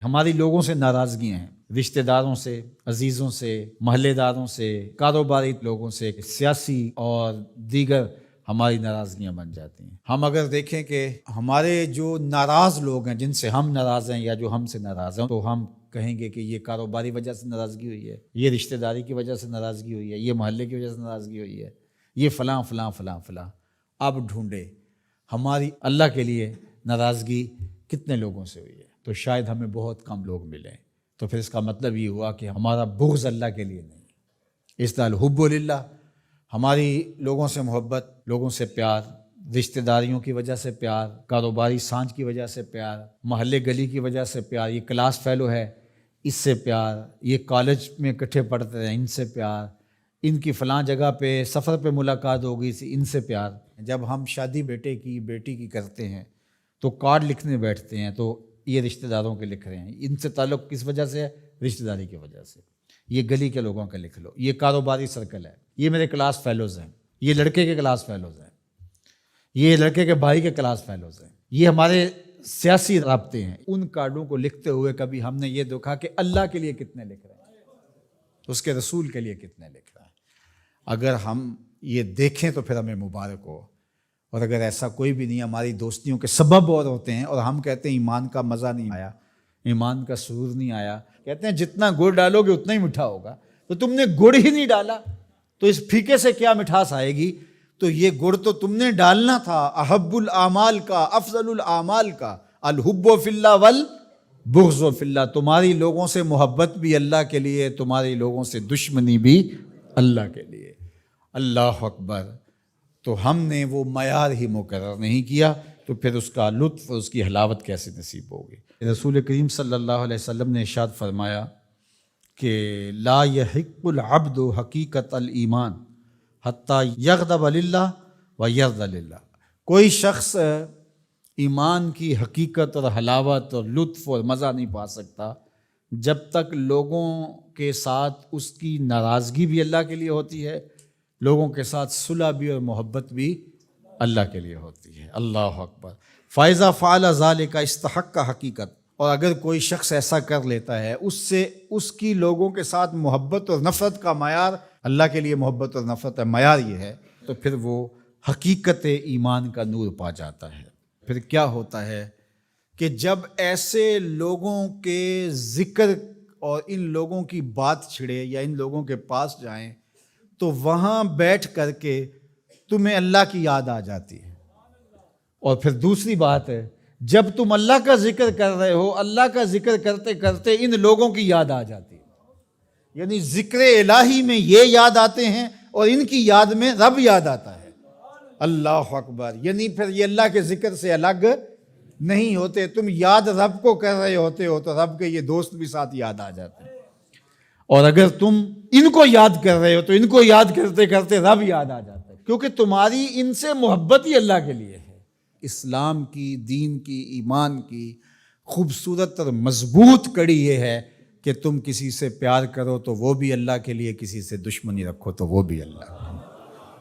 ہماری لوگوں سے ناراضگیاں ہیں، رشتہ داروں سے، عزیزوں سے، محلے داروں سے، کاروباری لوگوں سے، سیاسی اور دیگر ہماری ناراضگیاں بن جاتی ہیں۔ ہم اگر دیکھیں کہ ہمارے جو ناراض لوگ ہیں، جن سے ہم ناراض ہیں یا جو ہم سے ناراض ہیں، تو ہم کہیں گے کہ یہ کاروباری وجہ سے ناراضگی ہوئی ہے، یہ رشتہ داری کی وجہ سے ناراضگی ہوئی ہے، یہ محلے کی وجہ سے ناراضگی ہوئی ہے، یہ فلاں فلاں فلاں فلاں۔ اب ڈھونڈے ہماری اللہ کے لیے ناراضگی کتنے لوگوں سے ہوئی ہے، تو شاید ہمیں بہت کم لوگ ملیں۔ تو پھر اس کا مطلب یہ ہوا کہ ہمارا بغض اللہ کے لیے نہیں، اس طرح الحب للہ، ہماری لوگوں سے محبت، لوگوں سے پیار، رشتہ داریوں کی وجہ سے پیار، کاروباری سانج کی وجہ سے پیار، محلے گلی کی وجہ سے پیار، یہ کلاس فیلو ہے اس سے پیار، یہ کالج میں اکٹھے پڑھتے ہیں ان سے پیار، ان کی فلاں جگہ پہ سفر پہ ملاقات ہو گئی تھی ان سے پیار۔ جب ہم شادی بیٹی کی کرتے ہیں تو کارڈ لکھنے بیٹھتے ہیں تو یہ رشتہ داروں کے لکھ رہے ہیں، ان سے تعلق کس وجہ سے ہے؟ رشتہ داری کی وجہ سے۔ یہ گلی کے لوگوں کا لکھ لو، یہ کاروباری سرکل ہے، یہ میرے کلاس فیلوز ہیں، یہ لڑکے کے کلاس فیلوز ہیں، یہ لڑکے کے بھائی کے کلاس فیلوز ہیں، یہ ہمارے سیاسی رابطے ہیں۔ ان کارڈوں کو لکھتے ہوئے کبھی ہم نے یہ دیکھا کہ اللہ کے لیے کتنے لکھ رہے ہیں، اس کے رسول کے لیے کتنے لکھ رہے ہیں؟ اگر ہم یہ دیکھیں تو پھر ہمیں مبارک ہو، اور اگر ایسا کوئی بھی نہیں، ہماری دوستیوں کے سبب اور ہوتے ہیں، اور ہم کہتے ہیں ایمان کا مزہ نہیں آیا، ایمان کا سرور نہیں آیا، کہتے ہیں جتنا گڑ ڈالو گے اتنا ہی میٹھا ہوگا، تو تم نے گڑ ہی نہیں ڈالا تو اس پھیکے سے کیا مٹھاس آئے گی؟ تو یہ گڑ تو تم نے ڈالنا تھا۔ احب الاعمال کا، افضل الاعمال کا، الحب فی اللہ والبغض فی اللہ، تمہاری لوگوں سے محبت بھی اللہ کے لیے، تمہاری لوگوں سے دشمنی بھی اللہ کے لیے۔ اللہ اکبر۔ تو ہم نے وہ معیار ہی مقرر نہیں کیا، تو پھر اس کا لطف، اس کی حلاوت کیسے نصیب ہوگی؟ رسول کریم صلی اللہ علیہ وسلم نے ارشاد فرمایا کہ لا یحق العبد حقیقت الایمان حتی یغضب للہ و یرضى للہ، کوئی شخص ایمان کی حقیقت اور حلاوت اور لطف اور مزہ نہیں پا سکتا جب تک لوگوں کے ساتھ اس کی ناراضگی بھی اللہ کے لیے ہوتی ہے، لوگوں کے ساتھ صلح بھی اور محبت بھی اللہ کے لیے ہوتی ہے۔ اللہ اکبر۔ فَإِذَا فَعَلَ ذَلِكَ اسْتَحَقَّ حقیقت، اور اگر کوئی شخص ایسا کر لیتا ہے، اس سے اس کی لوگوں کے ساتھ محبت اور نفرت کا معیار، اللہ کے لیے محبت اور نفرت کا معیار یہ ہے، تو پھر وہ حقیقت ایمان کا نور پا جاتا ہے۔ پھر کیا ہوتا ہے کہ جب ایسے لوگوں کے ذکر اور ان لوگوں کی بات چھڑے یا ان لوگوں کے پاس جائیں تو وہاں بیٹھ کر کے تمہیں اللہ کی یاد آ جاتی ہے۔ اور پھر دوسری بات ہے، جب تم اللہ کا ذکر کر رہے ہو، اللہ کا ذکر کرتے کرتے ان لوگوں کی یاد آ جاتی ہے، یعنی ذکر الہی میں یہ یاد آتے ہیں اور ان کی یاد میں رب یاد آتا ہے۔ اللہ اکبر۔ یعنی پھر یہ اللہ کے ذکر سے الگ نہیں ہوتے، تم یاد رب کو کر رہے ہوتے ہو تو رب کے یہ دوست بھی ساتھ یاد آ جاتے ہیں، اور اگر تم ان کو یاد کر رہے ہو تو ان کو یاد کرتے کرتے رب یاد آ جاتا ہے، کیونکہ تمہاری ان سے محبت ہی اللہ کے لیے ہے۔ اسلام کی، دین کی، ایمان کی خوبصورت اور مضبوط کڑی یہ ہے کہ تم کسی سے پیار کرو تو وہ بھی اللہ کے لیے، کسی سے دشمنی رکھو تو وہ بھی اللہ۔